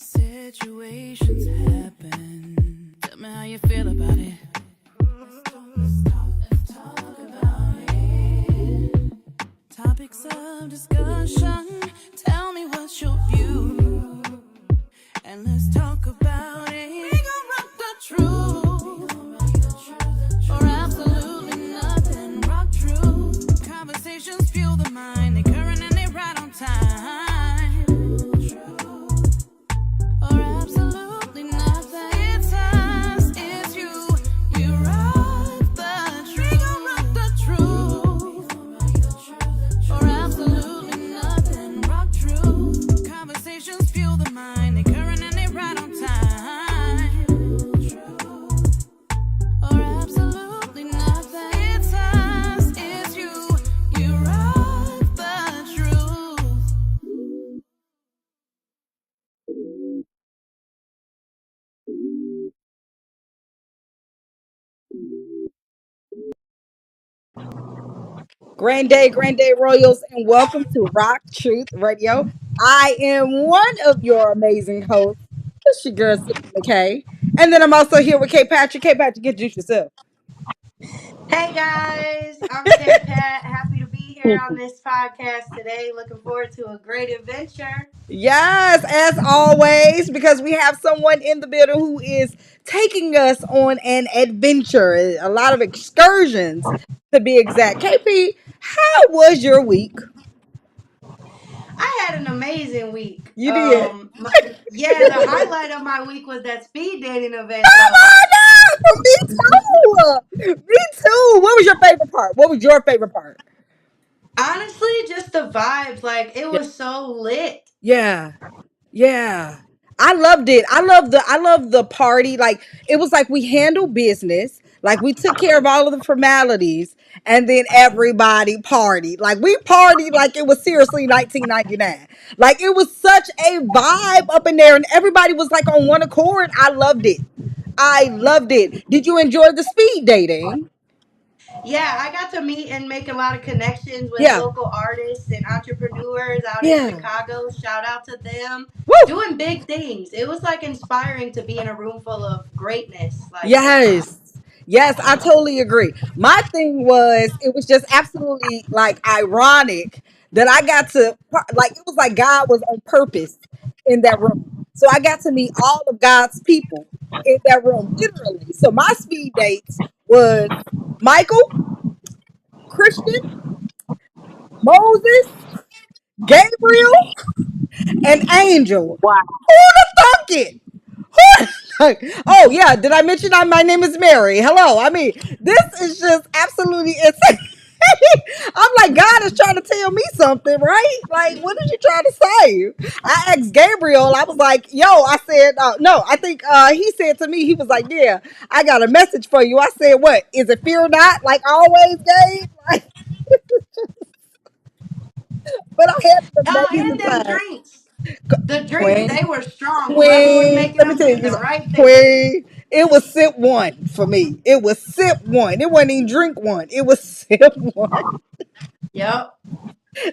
Situations happen. Tell me how you feel about it. Let's talk about it. Topics of discussion. Tell me what's your view. And let's talk about it. We gon' rock the truth. Or absolutely nothing. Rock truth. Conversations fuel the mind. They current and they right on time. Or absolutely nothing. It's us, it's you. You rock the truth. We gon' rock the truth. Or absolutely nothing. Rock truth. Conversations fuel the mind. They current and they right on time. Or absolutely nothing. It's us, it's you. You rock the truth. Grand day, Royals, and welcome to Rock Truth Radio. I am one of your amazing hosts. It's your girl, SelenaKay. And then I'm also here with KPatrick. KPatrick, introduce yourself. Hey guys, I'm K Pat. Happy to be here on this podcast today. Looking forward to a great adventure. Yes, as always, because we have someone in the building who is taking us on an adventure, a lot of excursions to be exact. KP, how was your week? I had an amazing week. You did. Yeah, the highlight of my week was that speed dating event Oh though. my God, me too. Me too. What was your favorite part? What was your favorite part? Honestly, just the vibes, like it Yeah. was so lit. Yeah. Yeah. I loved it. I love the party. Like it was like we handled business. Like we took care of all of the formalities and then everybody partied. Like we partied like it was seriously 1999. Like it was such a vibe up in there and everybody was like on one accord. I loved it. I loved it. Did you enjoy the speed dating? Yeah, I got to meet and make a lot of connections with Yeah. local artists and entrepreneurs out in Yeah. Chicago. Shout out to them. Woo! Doing big things. It was like inspiring to be in a room full of greatness. Like, wow. Yes. Yes, I totally agree. My thing was it was just absolutely like ironic that I got to like it was like God was on purpose in that room. So I got to meet all of God's people in that room, literally. So my speed dates was Michael, Christian, Moses, Gabriel, and Angel. Wow. Who the fuck it? Oh yeah, did I mention my name is Mary? Hello. I mean, this is just absolutely insane. I'm like, God is trying to tell me something, right? Like, what is you trying to say? I asked Gabriel, I was like, yo, I said, no, I think he said to me, he was like, yeah, I got a message for you. I said, what? Is it fear not? Like always, Gabe? Like, but I had an Oh, amazing and them time. drinks. The drinks, Queen. they were strong. Whoever was Queen, making let me them tell did you, the right thing. Queen, it was sip one for me. It was sip one. It wasn't even drink one. It was sip one. Yep.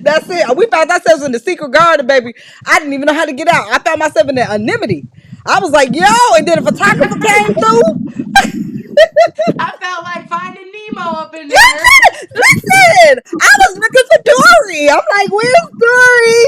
That's it. We found ourselves in the secret garden, baby. I didn't even know how to get out. I found myself in the anemone. I was like, yo, and then a photographer came through. I felt like finding Nemo up in there. Listen, listen. I was looking for Dory. I'm like, where's Dory?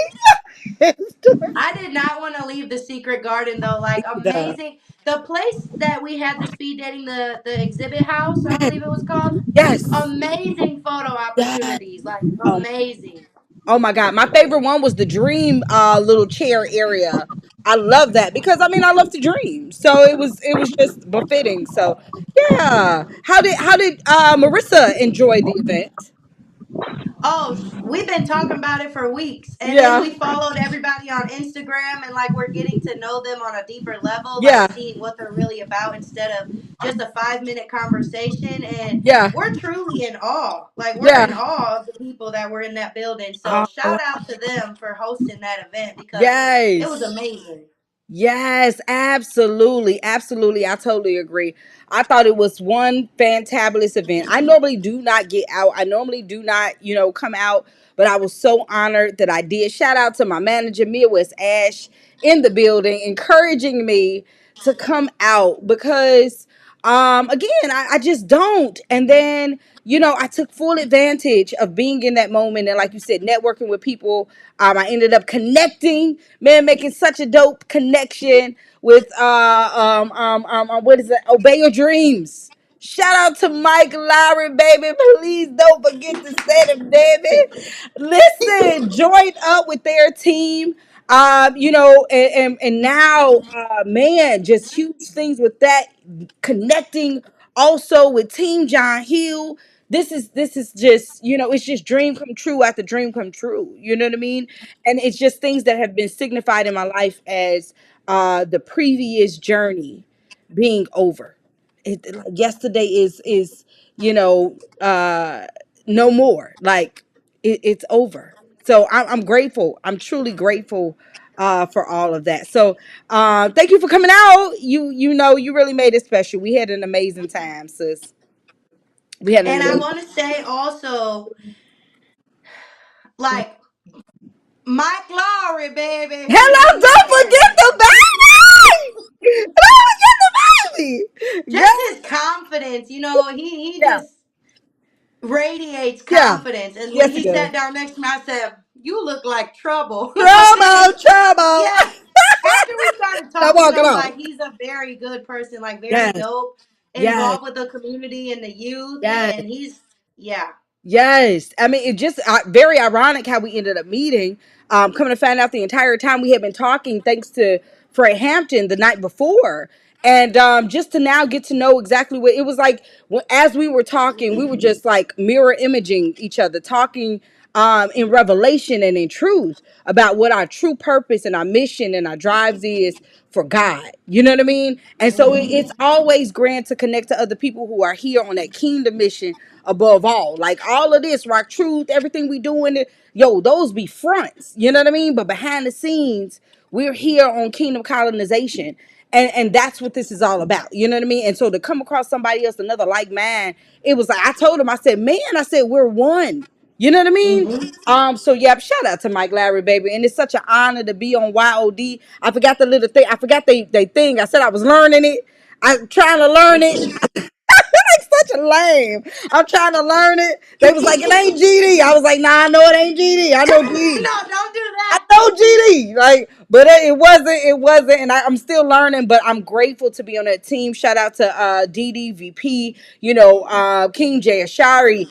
I did not want to leave the secret garden though. Like Either. amazing. The place that we had the speed dating, the exhibit house, I Yes, believe it was called. yes, Amazing photo yes. opportunities. Like Oh amazing. Oh my God. My favorite one was the dream little chair area. I love that because I mean I love to dream. So it was just befitting. So yeah. How did Marissa enjoy the event? Oh, we've been talking about it for weeks. And then Yeah. we followed everybody on Instagram and like we're getting to know them on a deeper level, like Yeah. seeing what they're really about instead of just a 5 minute conversation. And Yeah. we're truly in awe. Like we're in Yeah. awe of the people that were in that building. So Oh, shout out to them for hosting that event because it was yes. amazing. Yes, absolutely. Absolutely. I totally agree. I thought it was one fantabulous event. I normally do not get out. I normally do not, come out, but I was so honored that I did. Shout out to my manager, Midwest Ash, in the building, encouraging me to come out because again, I just don't. And then, I took full advantage of being in that moment and like you said, networking with people. I ended up connecting, man, making such a dope connection with what is it? Obey Your Dreams. Shout out to Mike Lowry, baby. Please don't forget to say it, baby. Listen, joined up with their team. And now, man, just huge things with that, connecting also with Team John Hill. This is just, it's just dream come true after dream come true. You know what I mean? And it's just things that have been signified in my life as the previous journey being over. Like yesterday is no more. Like it's over. So I'm grateful. I'm truly grateful for all of that. So thank you for coming out. You really made it special. We had an amazing time, sis. We had an And I amazing. want to say also, like, Mike Lowry, baby, Hello, don't forget man. the baby. Don't forget the baby. Just Yeah, his confidence, he yeah, just radiates yeah. confidence. And when Yes, it he does. sat down next to me, I said, "You look like trouble." Trouble, trouble. Yeah. After we started Now talking to walk it him, off. like, he's a very good person, like very Yes, dope, yes, involved with the community and the youth, yes. and he's yeah. Yes, I mean it just very ironic how we ended up meeting. Coming to find out the entire time we had been talking, thanks to Fred Hampton the night before, and just to now get to know exactly what it was like. As we were talking, we were just like mirror imaging each other, talking in revelation and in truth about what our true purpose and our mission and our drives is for God. You know what I mean? And so it's Hmm. always grand to connect to other people who are here on that kingdom mission above all. Like all of this, rock truth, everything we doing, yo, those be fronts. You know what I mean? But behind the scenes, we're here on kingdom colonization. And that's what this is all about. You know what I mean? And so to come across somebody else, another like man, it was like I told him, I said, man, I said, we're one. You know what I mean? Hmm. So yeah, shout out to Mike Larry, baby. And it's such an honor to be on YOD. I forgot the little thing. I forgot they thing. I said I was learning it. I'm trying to learn it. Like such a lame. I'm trying to learn it. They was like, it ain't GD. I was like, nah, I know it ain't GD. I know GD. No, don't do I that. know GD, like, but it wasn't, and I'm still learning. But I'm grateful to be on that team. Shout out to DDVP, King Jay Ashari,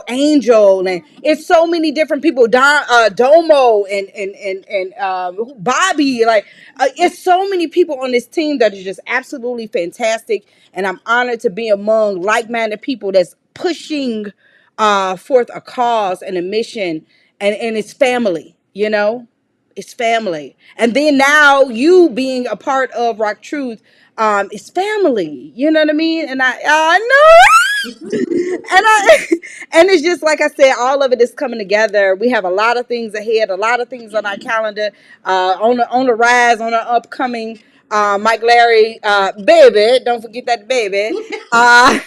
Angel, and it's so many different people. Domo and Bobby, like, it's so many people on this team that is just absolutely fantastic, and I'm honored to be among like-minded people that's pushing forth a cause and a mission, and it's family, it's family. And then now you being a part of Rock Truth, it's family, you know what I mean? And I know, and I and it's just like I said, all of it is coming together. We have a lot of things ahead, a lot of things on our calendar, on the rise, on the upcoming. Mike Larry, baby, don't forget that baby. Uh,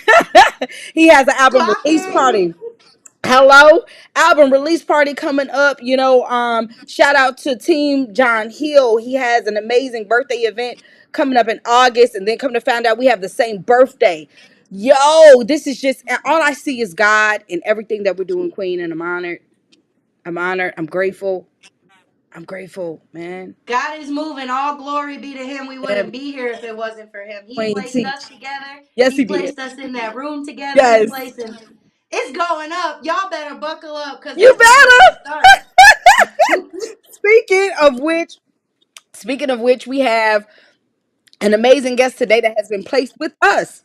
he has an album Clock release it. party. Hello, album release party coming up. Shout out to Team John Hill. He has an amazing birthday event coming up in August, and then come to find out we have the same birthday. Yo, this is just all I see is God in everything that we're doing, Queen, and I'm honored. I'm honored. I'm grateful. I'm grateful, man. God is moving. All glory be to him. We Yeah, wouldn't be here if it wasn't for him. He Queen placed T. us together. Yes, he He did. placed us in that room together. He Yes, placed in. It's going up. Y'all better buckle up because you this is just the better. start. Speaking of which, speaking of which, we have an amazing guest today that has been placed with us.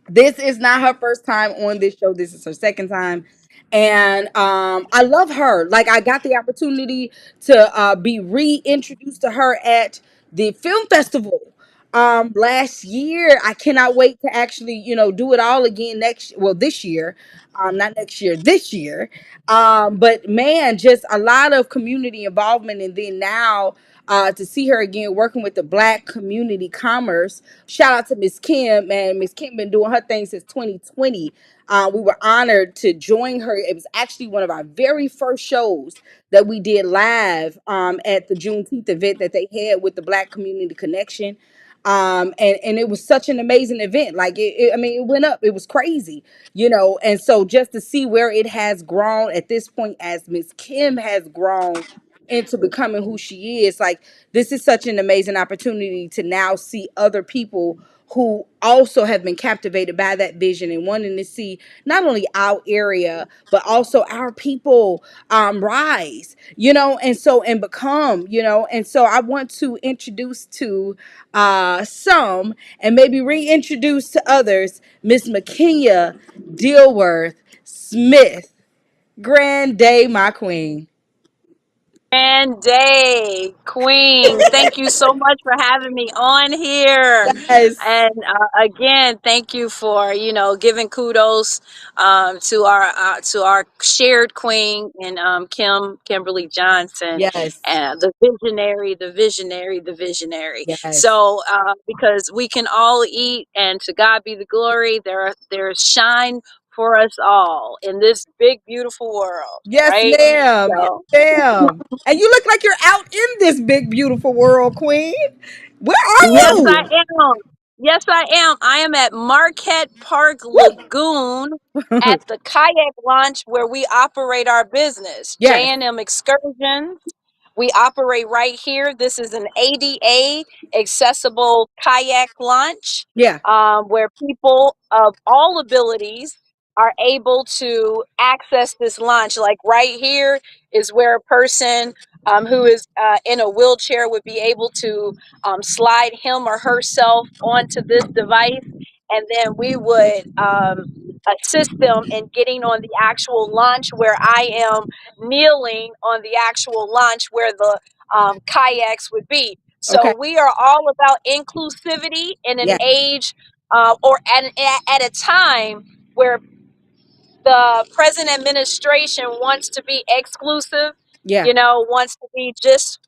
This is not her first time on this show. This is her second time. And I love her. Like, I got the opportunity to be reintroduced to her at the film festival Last year. I cannot wait to actually, do it all again this year. Not next year, this year. But man, just a lot of community involvement, and then now to see her again working with the Black community commerce. Shout out to Miss Kim, man. Miss Kim been doing her thing since 2020. We were honored to join her. It was actually one of our very first shows that we did live at the Juneteenth event that they had with the Black Community Connection. And it was such an amazing event. Like I mean, it went up. It was crazy, And so just to see where it has grown at this point, as Miss Kim has grown into becoming who she is, like this is such an amazing opportunity to now see other people who also have been captivated by that vision and wanting to see not only our area but also our people rise, and become, and so I want to introduce to some and maybe reintroduce to others Miss McKenya Dilworth Smith. Grand day, my queen. And day, Queen. Thank you so much for having me on here. Yes. And again, thank you for giving kudos to our shared Queen and Kimberly Johnson, Yes. the visionary, the visionary, the visionary. Yes. So because we can all eat, and to God be the glory. There's shine for us all in this big beautiful world, Yes, right? ma'am. Yes, So. ma'am. And you look like you're out in this big, beautiful world, queen. Where Yes, are I you? am. Yes, I am. I am at Marquette Park Woo! Lagoon at the kayak launch where we operate our business, Yes. J&M Excursions. We operate right here. This is an ADA accessible kayak launch Yeah. where people of all abilities are able to access this launch. Like right here is where a person who is in a wheelchair would be able to slide him or herself onto this device, and then we would assist them in getting on the actual launch where I am kneeling on the actual launch where the kayaks would be. Okay. So we are all about inclusivity in an Yeah. age or at a time where the present administration wants to be exclusive, Yeah. wants to be just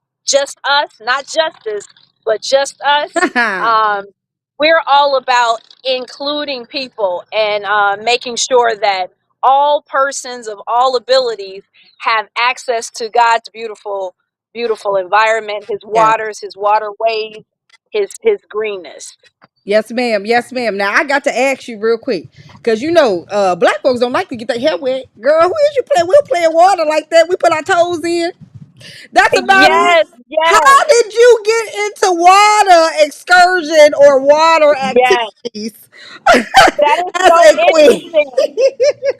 us, not justice, but just us. Um, we're all about including people and making sure that all persons of all abilities have access to God's beautiful environment, His Yeah. waters, His waterways, His greenness. Yes, ma'am. Yes, ma'am. Now I got to ask you real quick, because Black folks don't like to get their hair wet. Girl, who is you play? We'll play in water like that. We put our toes in. That's about it. Yes, yes, How did you get into water excursion or water yes. activities That is as so a queen? interesting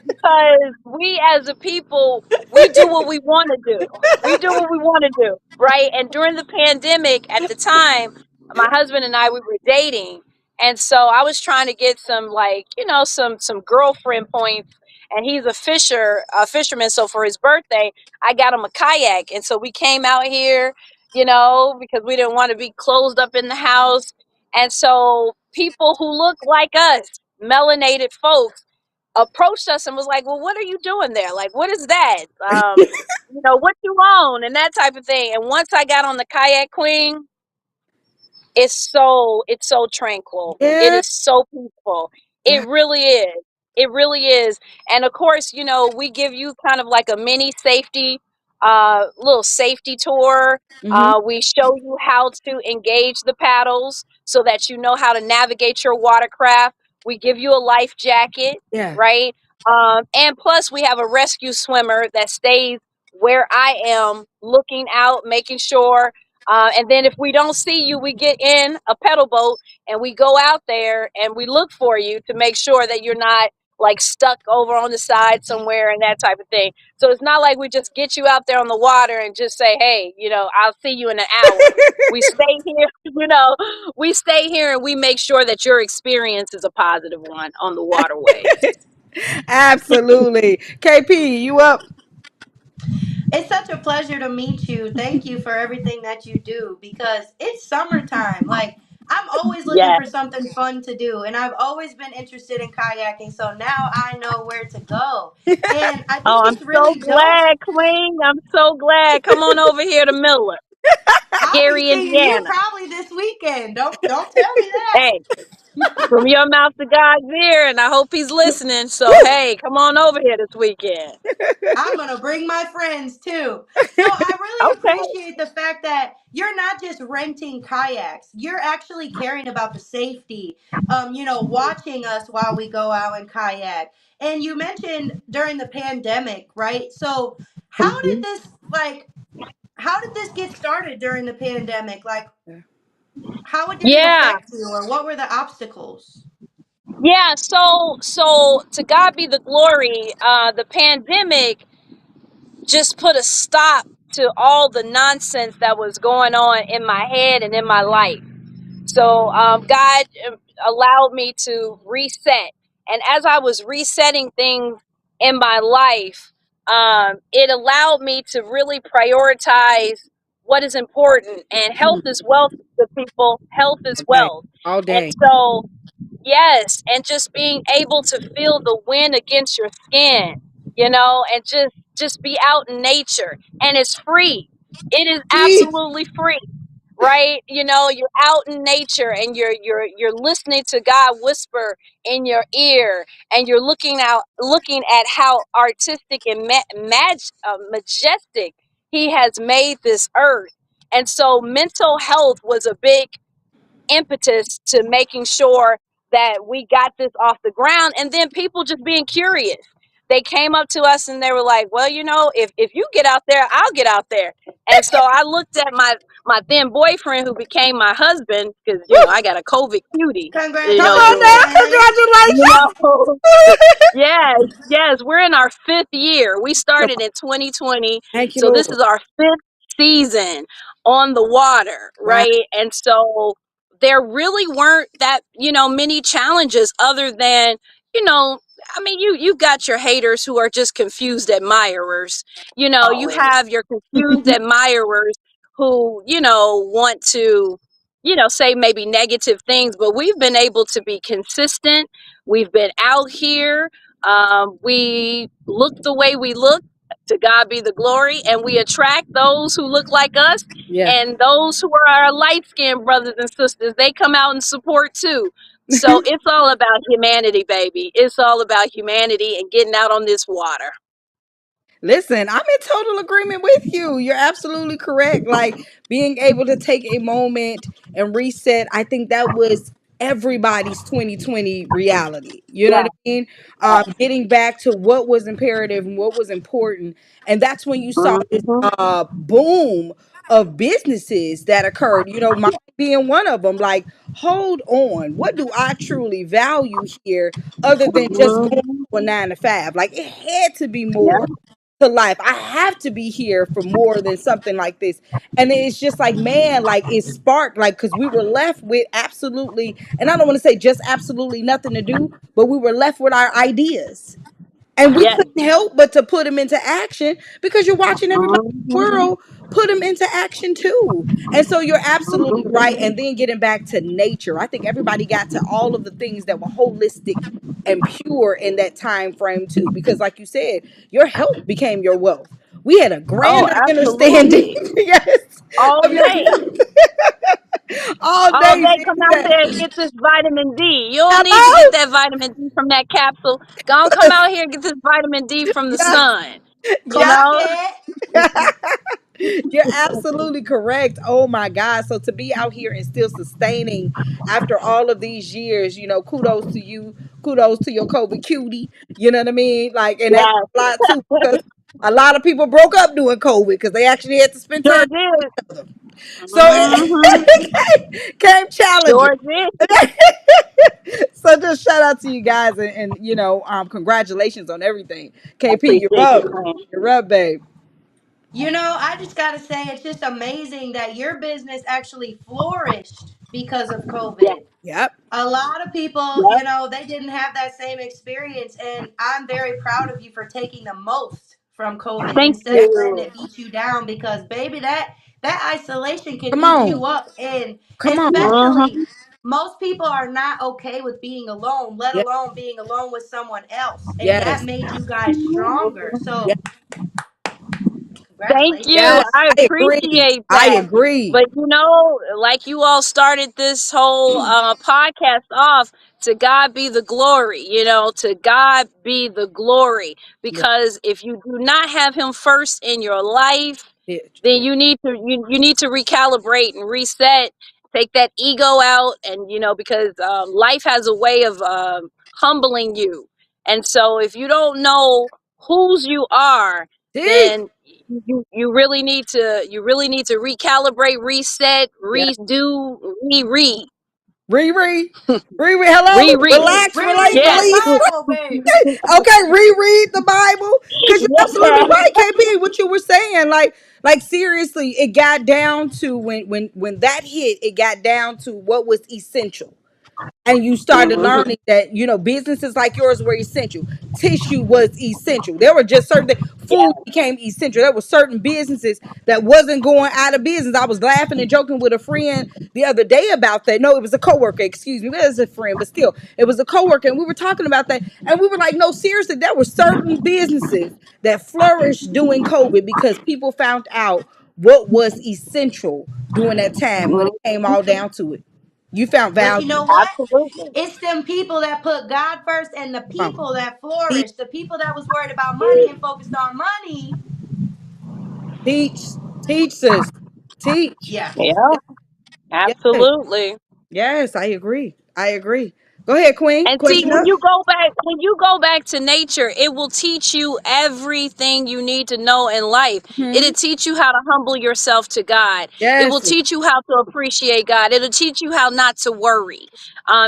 because we as a people, we do what we want to do. We do what we want to do, right? And during the pandemic at the time, my husband and I, we were dating. And so I was trying to get some like, some girlfriend points, and he's a fisherman. So for his birthday, I got him a kayak. And so we came out here, because we didn't want to be closed up in the house. And so people who look like us, melanated folks, approached us and was like, "Well, what are you doing there? Like, what is that? What you own and that type of thing." And once I got on the kayak, Queen, it's so tranquil. It Yeah. is so peaceful. It really is. It really is. And of course, we give you kind of like a mini safety, little safety tour. Mm-hmm. We show you how to engage the paddles so that you know how to navigate your watercraft. We give you a life jacket, Yeah. right? And plus, we have a rescue swimmer that stays where I am, looking out, making sure, and then if we don't see you, we get in a pedal boat and we go out there and we look for you to make sure that you're not like stuck over on the side somewhere and that type of thing. So it's not like we just get you out there on the water and just say, "Hey, I'll see you in an hour." We stay here, we stay here and we make sure that your experience is a positive one on the waterways. Absolutely. KP, you up? It's such a pleasure to meet you. Thank you for everything that you do because it's summertime. Like, I'm always looking Yes. for something fun to do, and I've always been interested in kayaking. So now I know where to go, and I Oh, think I'm it's so really dope. glad, Queen. I'm so glad. Come on over here to Miller, I'll be Gary, seeing you Indiana. probably this weekend. Don't tell me that. Hey, from your mouth to God's ear, and I hope he's listening. So, hey, come on over here this weekend. I'm gonna bring my friends too. So I really Okay. appreciate the fact that you're not just renting kayaks. You're actually caring about the safety. Watching us while we go out and kayak. And you mentioned during the pandemic, right? So how did Mhm. this like? How did this get started during the pandemic? Like, how did it Yeah. affect you, or what were the obstacles? Yeah. So to God be the glory. The pandemic just put a stop to all the nonsense that was going on in my head and in my life. So God allowed me to reset. And as I was resetting things in my life, it allowed me to really prioritize what is important. And health is wealth, the people. Health is All day. wealth. All And day. so, yes, and just being able to feel the wind against your skin, and just be out in nature. And it's free. It is Gee. absolutely free, right? You're out in nature and you're listening to God whisper in your ear, and you're looking at how artistic and majestic he has made this earth. And so mental health was a big impetus to making sure that we got this off the ground. And then people just being curious, they came up to us and they were like, well, if you get out there, I'll get out there. And so I looked at my then boyfriend, who became my husband, because Woo. I got a COVID cutie, Come on now. you Congratulations. know Yes, yes, we're in our fifth year. We started in 2020, Thank you, so this Lord. is our fifth season on the water, Wow. right? And so there really weren't that many challenges, other than you know you got your haters who are just confused admirers. You Always. have your confused admirers who want to say maybe negative things, but we've been able to be consistent. We've been out here. We look the way we look. To God be the glory. And we attract those who look like us. Yeah. And those who are our light skinned brothers and sisters, they come out and support too. So it's all about humanity, baby. It's all about humanity and getting out on this water. Listen, I'm in total agreement with you. You're absolutely correct. Like being able to take a moment and reset, I think that was everybody's 2020 reality. You know what Yeah. I mean? Getting back to what was imperative and what was important. And that's when you saw this Mm-hmm. boom of businesses that occurred, mine being one of them. Like, hold on, what do I truly value here other than just going Mm-hmm. to a 9 to 5? Like, it had to be more Yeah. to life. I have to be here for more than something like this. And it's just like, man, like it sparked, like, because we were left with absolutely, and I don't want to say just absolutely nothing to do, but we were left with our ideas. And we Yes. couldn't help but to put them into action because you're watching everybody in the Mm-hmm. world put them into action too. And so you're absolutely right. Mm-hmm. And then getting back to nature, I think everybody got to all of the things that were holistic and pure in that time frame too. Because, like you said, your health became your wealth. We had a Oh, grander understanding, absolutely. yes, All of your day. all All day. day, come out That, there and get this vitamin D. You don't need to get hello, that vitamin D from that capsule. Go on, come out here and get this vitamin D from the yes, sun. You yes. Clock know? it. You're absolutely correct. Oh my God. So to be out here and still sustaining after all of these years, kudos to you. Kudos to your COVID cutie. You know what I mean? Like, and that's Yes, a lot too, because a lot of people broke up during COVID because they actually had to spend sure time did. together. So Mm-hmm. it came challenging. Sure did. So just shout out to you guys, and congratulations on everything. I KP, you're appreciate you, up. Queen. You're up, babe. I just got to say, it's just amazing that your business actually flourished because of Yes, COVID. Yep. A lot of people, yes. they didn't have that same experience. And I'm very proud of you for taking the most from COVID Thank instead Yeah. of letting you. it beat you down, because, baby, that isolation can Come eat on. you up. And Come on. especially Mm-hmm. most people are not okay with being alone, let Yeah. alone being alone with someone else. And that Yes. made you guys stronger. Yeah. So, Thank you. Yes. congratulations. I I agree. appreciate I that. agree. But like you all started this whole podcast off, to God be the glory, to God be the glory. Yeah. Because if you do not have him first in your life, then Yeah. you need to recalibrate and reset, take that ego out, and because life has a way of humbling you. And so if you don't know whose you are, Teach. then you really need to recalibrate, reset, Yeah. redo, reread, Reread. Reread. Hello. reread. Relax. Relate. Reread Yes. that Release. Bible, baby. Okay. Reread the Bible. Because you're absolutely Yes. right, KP. What you were saying, like seriously, it got down to when that hit. It got down to what was essential. And you started Mhm. learning that businesses like yours were essential. Tissue was essential. There were just certain things. Food Yes. became essential. There were certain businesses that wasn't going out of business. I was laughing and joking with a friend the other day about that. No, it was a coworker. Excuse me, it was a friend, but still, it was a coworker, and we were talking about that, and we were like, no, seriously, there were certain businesses that flourished during COVID because people found out what was essential during that time when it Mhm. came all down to it. You found But you know value. what? Absolutely. It's them people that put God first and the Come people on. that Teach, flourished. The people that was worried about money and focused on money. teach, teach, sis. Teach. Yeah. Yeah. Yes. Absolutely. Yes, I agree. I agree. Go ahead, Queen. And see, Question up. when you go back to nature, it will teach you everything you need to know in life. Hmm. It'll teach you how to humble yourself to God. It will Yes. teach you how to appreciate God. It'll teach you how not to worry.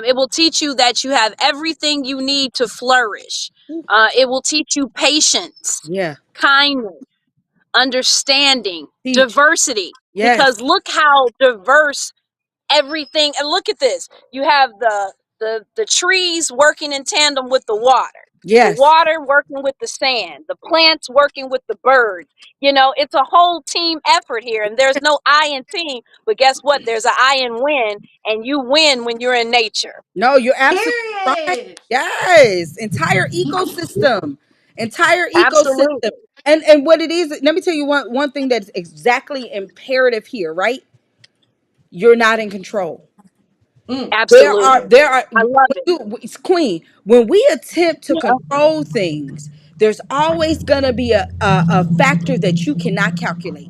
It will teach you that you have everything you need to flourish. It will teach you patience, Yeah. kindness, understanding, Teach. diversity. Yes. Because look how diverse everything. And look at this, you have the trees working in tandem with the Yes. water working with the sand, the plants working with the birds. It's a whole team effort here, and there's no I in team, but guess what, there's an I in win, and you win when you're in nature. No, you're absolutely right. Period. Yes. Entire ecosystem. Entire ecosystem. Absolutely. And what it is, let me tell you one thing that's exactly imperative here, right? You're not in control. Mm. Absolutely. There are I when love it. it's Queen. When we attempt to Yeah. control things, there's always gonna be a factor that you cannot calculate.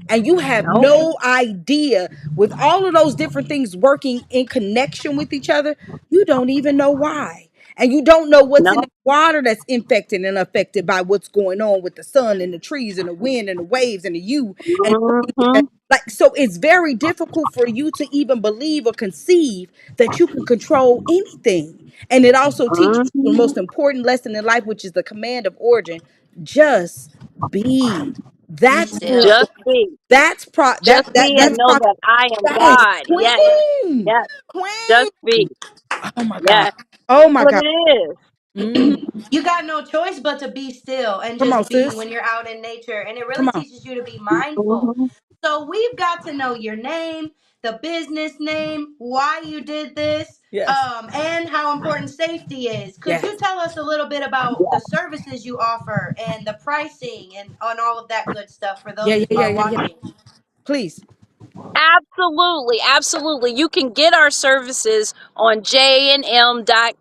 And you have No. no idea, with all of those different things working in connection with each other, you don't even know why. And you don't know what's in No. the water that's infected and affected by what's going on with the sun and the trees and the wind and the waves and the you and Hmm. like, so it's very difficult for you to even believe or conceive that you can control anything. And it also teaches you the Hmm. most important lesson in life, which is the command of origin. Just be. Be That's still. Just important. be. That's Just be and that's know that I am yes, God. Yes. queen, Yes. queen. Just be. Oh my god. Yes. Oh my What god. it is. Mhm. You got no choice but to be still and Come on, just be sis. when you're out in nature. And it Come really on. teaches you to be mindful. Mhm. So we've got to know your name, the business name, why you did this, Yes. and how important safety is. Could Yes. you tell us a little bit about the services you offer and the pricing and on all of that good stuff for Yeah. those Yeah. Yeah. Yeah. Yeah. watching? Please. Absolutely, absolutely. You can get our services on J and M dot.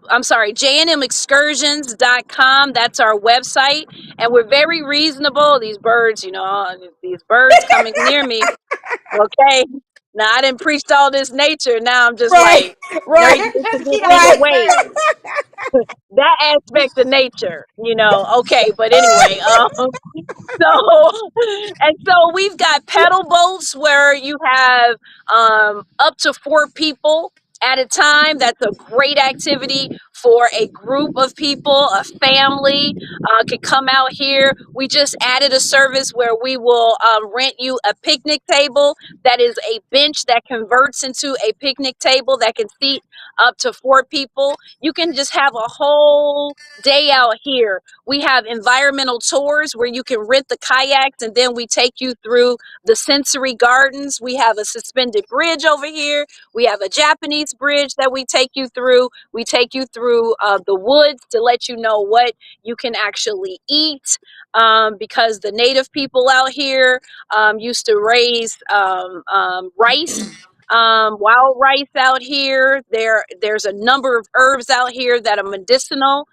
I'm sorry, jnmexcursions.com. That's our website, and we're very reasonable. These birds, these birds coming near me. Okay, now I didn't preach all this nature. Now I'm just Right. like, Right. you need to get me Right. away. That aspect of nature, Okay, but anyway, so and so we've got pedal boats where you have up to 4 people. at a time. That's a great activity for a group of people, a family could come out here. We just added a service where we will rent you a picnic table that is a bench that converts into a picnic table that can seat up to 4 people. You can just have a whole day out here. We have environmental tours where you can rent the kayaks and then we take you through the sensory gardens. We have a suspended bridge over here. We have a Japanese bridge that we take you through. We take you through the woods to let you know what you can actually eat, because the native people out here used to raise rice. Wild rice out here. There's a number of herbs out here that are medicinal.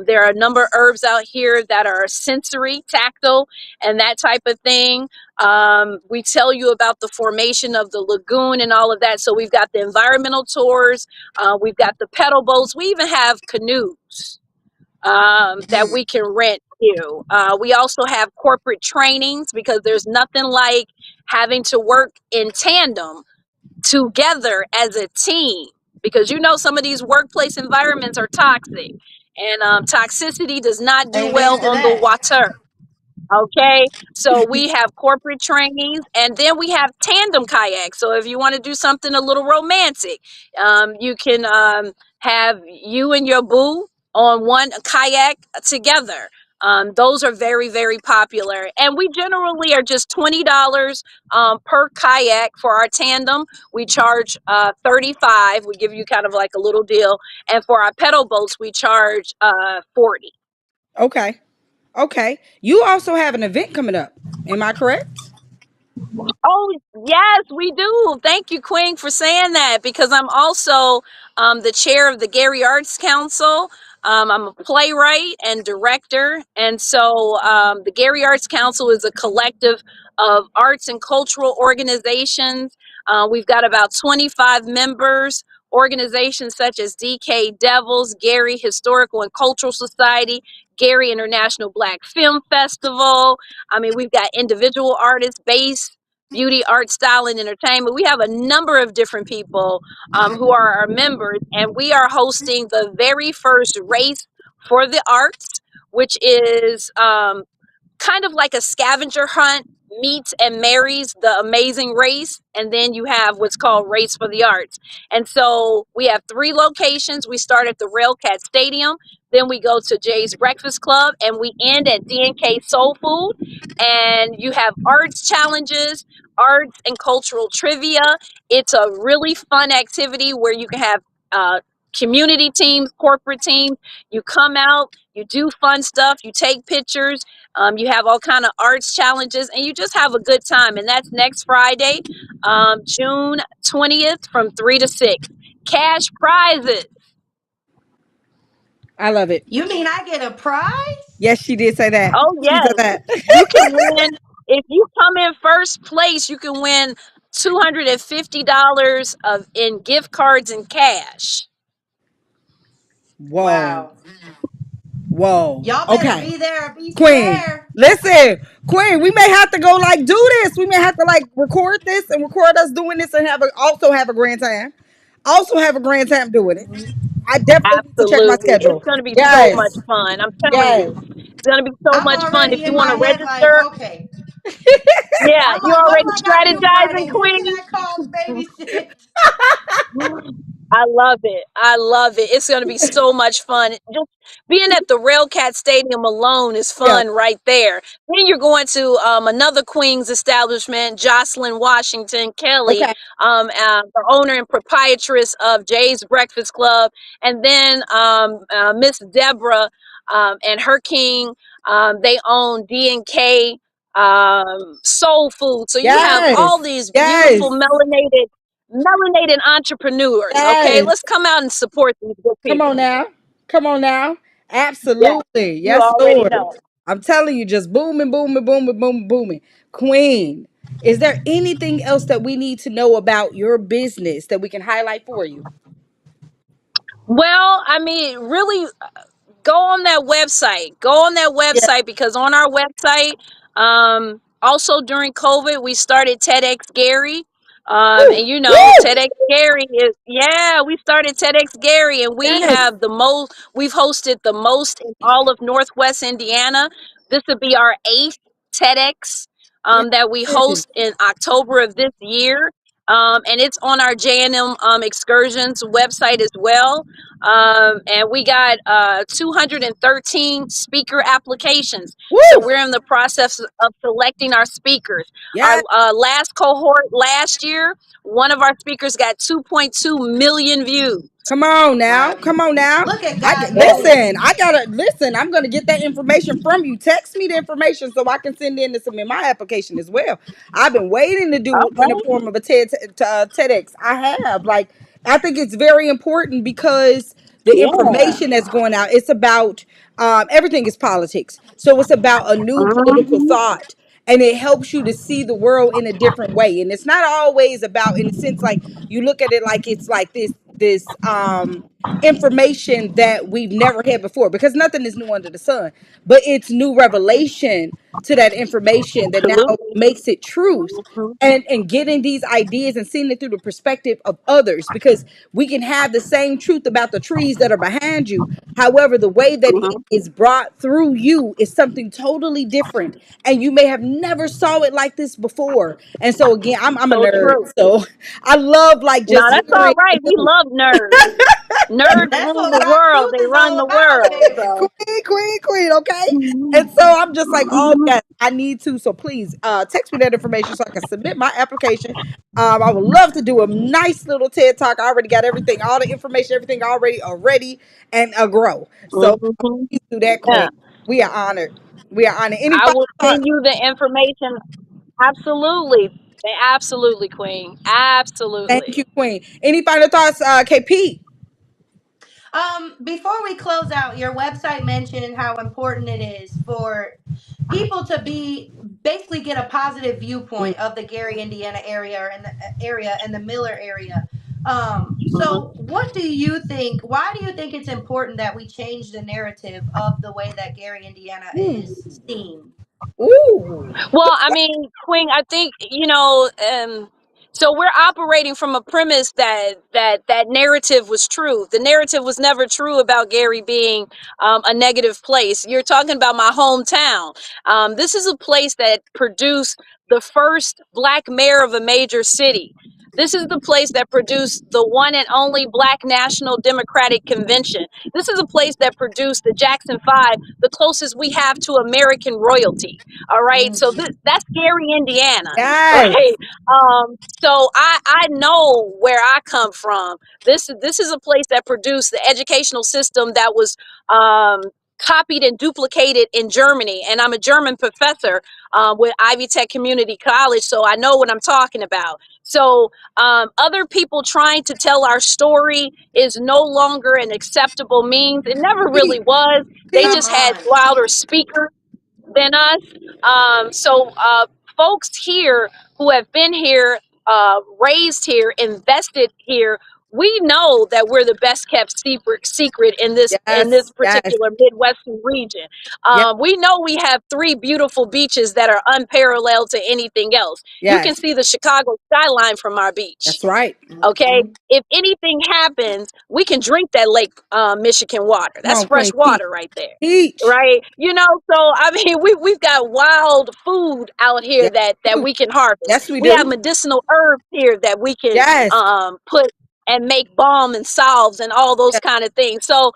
There are a number of herbs out here that are sensory, tactile, and that type of thing. We tell you about the formation of the lagoon and all of that. So we've got the environmental tours. We've got the pedal boats. We even have canoes that we can rent you. We also have corporate trainings because there's nothing like having to work in tandem together as a team, because some of these workplace environments are toxic, and toxicity does not do Amen well to on the that. water. Okay, so we have corporate trainings, and then we have tandem kayaks. So if you want to do something a little romantic, you can have you and your boo on one kayak together. Those are very, very popular, and we generally are just $20 per kayak for our tandem. We charge 35. We give you kind of like a little deal, and for our pedal boats, we charge 40. Okay. Okay. You also have an event coming up. Am I correct? Oh, yes, we do. Thank you, Queen, for saying that, because I'm also the chair of the Gary Arts Council. I'm a playwright and director. And so the Gary Arts Council is a collective of arts and cultural organizations. We've got about 25 members, organizations such as DK Devils, Gary Historical and Cultural Society, Gary International Black Film Festival. I mean, we've got individual artists based beauty, art, style, and entertainment. We have a number of different people who are our members, and we are hosting the very first race for the arts, which is kind of like a scavenger hunt meets and marries the Amazing Race, and then you have what's called Race for the Arts. And so we have 3 locations. We start at the Railcat Stadium, then we go to Jay's Breakfast Club, and we end at D&K Soul Food. And you have arts challenges, arts and cultural trivia. It's a really fun activity where you can have community teams, corporate teams. You come out, you do fun stuff, you take pictures, you have all kind of arts challenges, and you just have a good time. And that's next Friday, June 20th from 3 to 6. Cash prizes. I love it. You mean I get a prize? Yes, she did say that. Oh, She said yes. that. You can win. If you come in first place, you can win $250 of in gift cards and cash. Whoa. Wow. Whoa. Y'all better Okay. be there or be Queen. square. Listen, Queen, we may have to go like do this. We may have to like record this and record us doing this and also have a grand time. Also have a grand time doing it. I definitely need to check my Absolutely. It's schedule. going to be so much Yes. fun. I'm telling Yes. you, it's going to be so I'm much fun. If already you in want my to head like, register, okay. yeah, I'm you're like, what do already I got to do strategizing, Friday? Who can Queen. I call to babysit? I love it. I love it. It's going to be so much fun. Just being at the Railcat Stadium alone is Yeah. fun right there. Then you're going to another Queens establishment, Jocelyn Washington Kelly, Okay. the owner and proprietress of Jay's Breakfast Club, and then Miss Deborah and her king. They own D&K Soul Food. So you have all Yes. these beautiful Yes. melanated entrepreneurs. Okay, Yes. let's come out and support these good Come on people. now. Come on now. Yeah, Absolutely. you Yes, already Lord. know. I'm telling you, just booming, booming, booming, booming, booming. Queen, is there anything else that we need to know about your business that we can highlight for you? Well, I mean, really go on that website. Go on that Yeah. website, because on our website, also during COVID, we started TEDx Gary. Woo, And you know, woo. TEDx Gary is, yeah, we started TEDx Gary, and we Yes. have the most, we've hosted the most in all of Northwest Indiana. This would be our eighth TEDx Yes. that we host in October of this year. And it's on our JNM Excursions website as well. And we got 213 speaker applications. So Woo. we're in the process of selecting our speakers. Our Yes. last cohort last year, one of our speakers got 2.2 million views. Come on now. Wow. Come on now. Look at I God Yes. moving. listen. I gotta listen. I'm gonna get that information from you. Text me the information so I can send in to submit my application as well. I've been waiting to do in the Okay. form of a TEDx. I have I think it's very important because the Yeah. information that's going out. It's about everything is politics. So it's about a new political Hmm. thought. And it helps you to see the world in a different way. And it's not always about, in a sense, like you look at it like it's like this information that we've never had before, because nothing is new under the sun, but it's new revelation to that information that now Absolutely. makes it truth. Hmm. And getting these ideas and seeing it through the perspective of others, because we can have the same truth about the trees that are behind you. However, the way that it Hmm. is brought through you is something totally different, and you may have never saw it like this before. And so again, I'm a So nerd, true. so I love like No, just that's all hearing right. We the love nerds. Nerds That's rule what the Rock world. Truth They is run all the about, world. baby. So. queen, okay? And so I'm just like, oh yes, I need to. So please text me that information so I can submit my application. I would love to do a nice little TED talk. I already got everything, all the information, everything already ready and grow. So Hmm. please do that, queen. Yeah. We are honored. We are honored. Any I final will send thoughts? you the information. Absolutely. Absolutely, Queen. Thank Absolutely. you, queen. Any final thoughts, KP? Before we close out, your website mentioned how important it is for people to be basically get a positive Mm, viewpoint of the Gary, Indiana area and the Miller area. Hmm. So what do you think? Why do you think it's important that we change the narrative of the way that Gary, Indiana is ooh, seen? ooh. Well, I mean, Queen, I think, so we're operating from a premise that narrative was true. The narrative was never true about Gary being a negative place. You're talking about my hometown. This is a place that produced the first black mayor of a major city. This is the place that produced the one and only Black National Democratic Convention. This is a place that produced the Jackson Five, the closest we have to American royalty. All right. So that's Gary, Indiana. Yes. Right. So I know where I come from. This is a place that produced the educational system that was copied and duplicated in Germany. And I'm a German professor with Ivy Tech Community College, so I know what I'm talking about. So other people trying to tell our story is no longer an acceptable means. It never really Teach, was. They Come teach. just had on. louder speakers than us. So folks here who have been here, raised here, invested here, we know that we're the best kept secret in this Yes, yes, particular Midwestern region. yes, We know we have three beautiful beaches that are unparalleled to anything else. You can yes. see the Chicago skyline from our beach. That's right. Okay, Mhm. if anything happens, we can drink that Lake Michigan water. Come That's on, fresh Queen. Teach, water right there, teach. right? So I mean, we've got wild food out here Yes, that we do. we can harvest. Yes, we We have do. medicinal herbs here that we can Yes, put and make balm and salves and all those yes, kind of things. So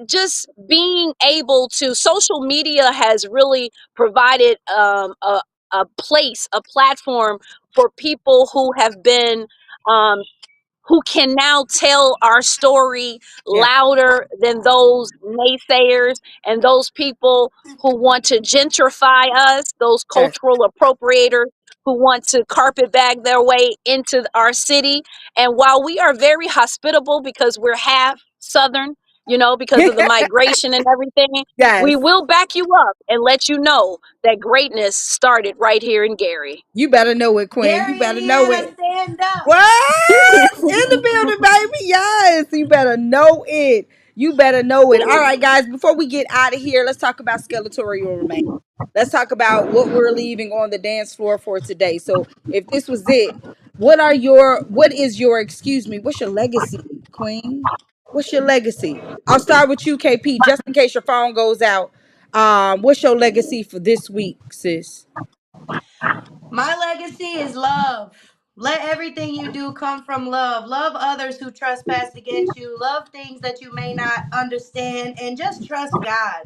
just being able to, social media has really provided a place, a platform for people who have been um, who can now tell our story yes, louder than those naysayers and those people who want to gentrify us, those yes. cultural appropriators who want to carpetbag their way into our city. And while we are very hospitable because we're half Southern, because of the migration and everything, we Yes. will back you up and let you know that greatness started right here in Gary. You better know it, Queen. You Gary, better know Indiana, it. stand up. What? In the building, baby. Yes. You better know it. You better know it. All right, guys, before we get out of here, let's talk about skeletorial remains. Let's talk about what we're leaving on the dance floor for today. So if this was it, what is your, excuse me, what's your legacy, Queen? What's your legacy? I'll start with you, KP, just in case your phone goes out. What's your legacy for this week, sis? My legacy is love. Let everything you do come from love. Love others who trespass against you. Love things that you may not understand, and just trust God.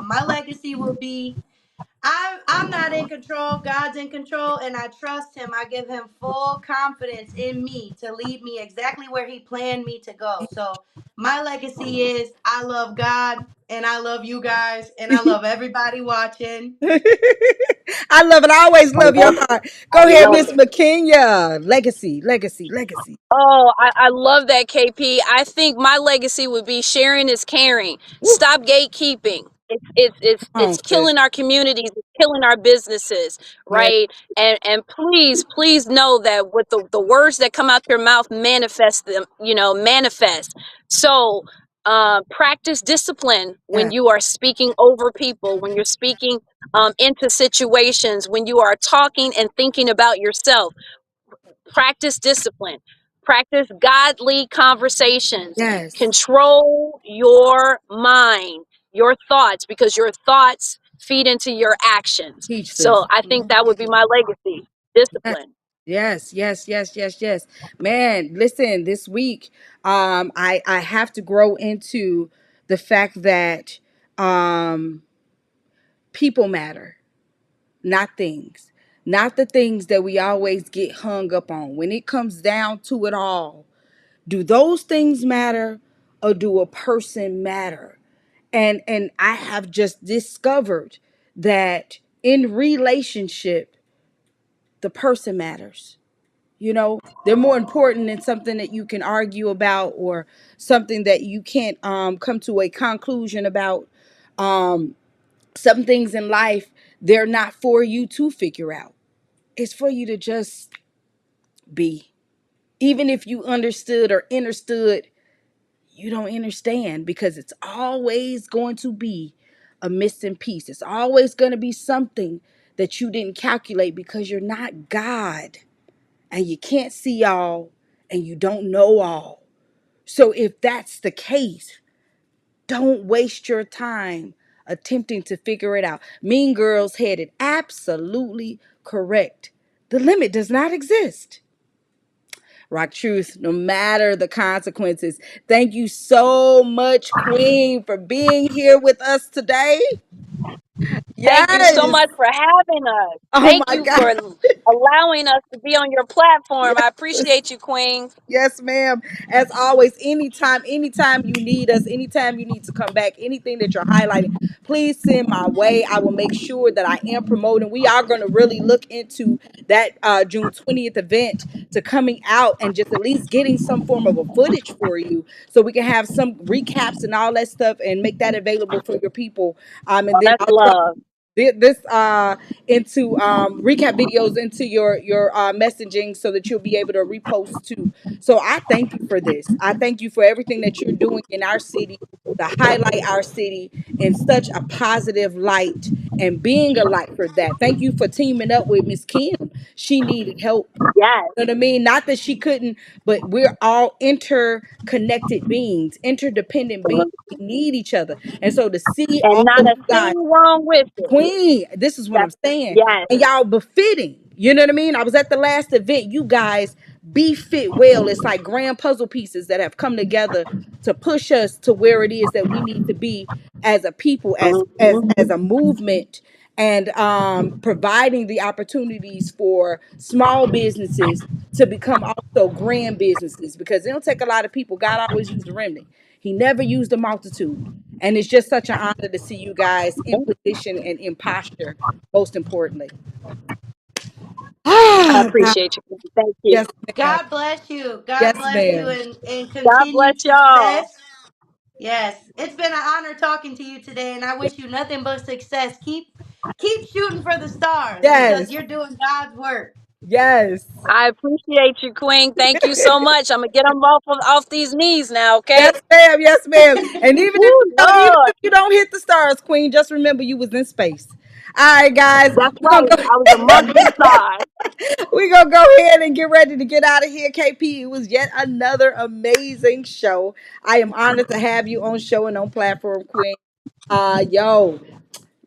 My legacy will be I'm not in control. God's in control, and I trust Him. I give Him full confidence in me to lead me exactly where He planned me to go. So my legacy is I love God, and I love you guys, and I love everybody watching. I love it. I always I love your love it. heart. I Go ahead, love Miss it. McKenya. Legacy, legacy, legacy. Oh, I love that, KP. I think my legacy would be sharing is caring. Woo. Stop gatekeeping. Come It's on, sis. killing our communities. It's killing our businesses, Yes, right? And please know that with the words that come out your mouth manifest them. Manifest. So practice discipline when yes. you are speaking over people, when you're speaking into situations, when you are talking and thinking about yourself. Practice discipline, practice godly conversations, Yes. control your mind, your thoughts, because your thoughts feed into your actions. Teach So this. I think that would be my legacy: Yes. discipline. Yes, yes, yes, yes, yes. Man, listen, this week, I have to grow into the fact that um people matter, not things. Not the things that we always get hung up on. When it comes down to it all, do those things matter or do a person matter? And I have just discovered that in relationship, the person matters. They're more important than something that you can argue about or something that you can't come to a conclusion about. um some things in life, they're not for you to figure out. It's for you to just be. Even if you understood or understood, you don't understand, because it's always going to be a missing piece. It's always going to be something that you didn't calculate, because you're not God and you can't see all and you don't know all. So if that's the case, don't waste your time attempting to figure it out. Mean Girls had it absolutely correct. The limit does not exist. Rock Truth, no matter the consequences. Thank you so much, Queen, for being here with us today. Thank you so Yes. much for having us. Oh Thank my you for God. allowing us to be on your platform. I Yes. appreciate you, Queen. Yes, ma'am. As always, anytime you need us, anytime you need to come back, anything that you're highlighting, please send my way. I will make sure that I am promoting. We are going to really look into that June 20th event, to coming out and just at least getting some form of a footage for you, so we can have some recaps and all that stuff and make that available for your people. And Oh, then that's I'll drop love. this into recap videos into your messaging, so that you'll be able to repost too. So I thank you for this. I thank you for everything that you're doing in our city, to highlight our city in such a positive light, and being a light for that. Thank you for teaming up with Miss Kim. She needed help. Yes. You know what I mean? Not that she couldn't, but we're all interconnected beings, interdependent beings. We need each other. And so to see And all not of a you guys, thing wrong with it. Queen, this is what I'm That's, saying. yes. And y'all befitting. You know what I mean? I was at the last event. You guys be fit well. It's like grand puzzle pieces that have come together to push us to where it is that we need to be as a people, as a movement, and providing the opportunities for small businesses to become also grand businesses, because it don't take a lot of people. God always used the remnant. He never used the multitude. And it's just such an honor to see you guys in position and in posture, most importantly. I Ah, God. appreciate you. Thank you. Yes, ma'am. God bless you. God Yes, bless you, ma'am. and God bless continued y'all. success. Yes, it's been an honor talking to you today, and I wish you nothing but success. Keep shooting for the stars, because Yes. you're doing God's work. Yes. I appreciate you, Queen. Thank you so much. I'm gonna get them off these knees now, okay? Yes, ma'am. Yes, ma'am. And Woo, even Lord. if you don't hit the stars, Queen, just remember you was in space. All right, guys. That's We're gonna right. go. I was a month inside. We're gonna go ahead and get ready to get out of here. KP, it was yet another amazing show. I am honored to have you on show and on platform, Queen. Yo,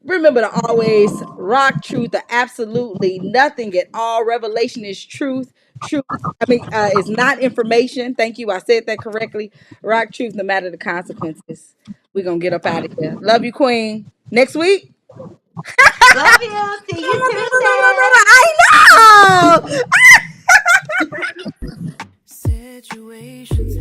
remember to always rock truth or absolutely nothing at all. Revelation is truth. Truth, is not information. Thank you. I said that correctly. Rock truth, no matter the consequences. We're gonna get up out of here. Love you, Queen. Next week. Love you. See you Tuesday. I know. Situations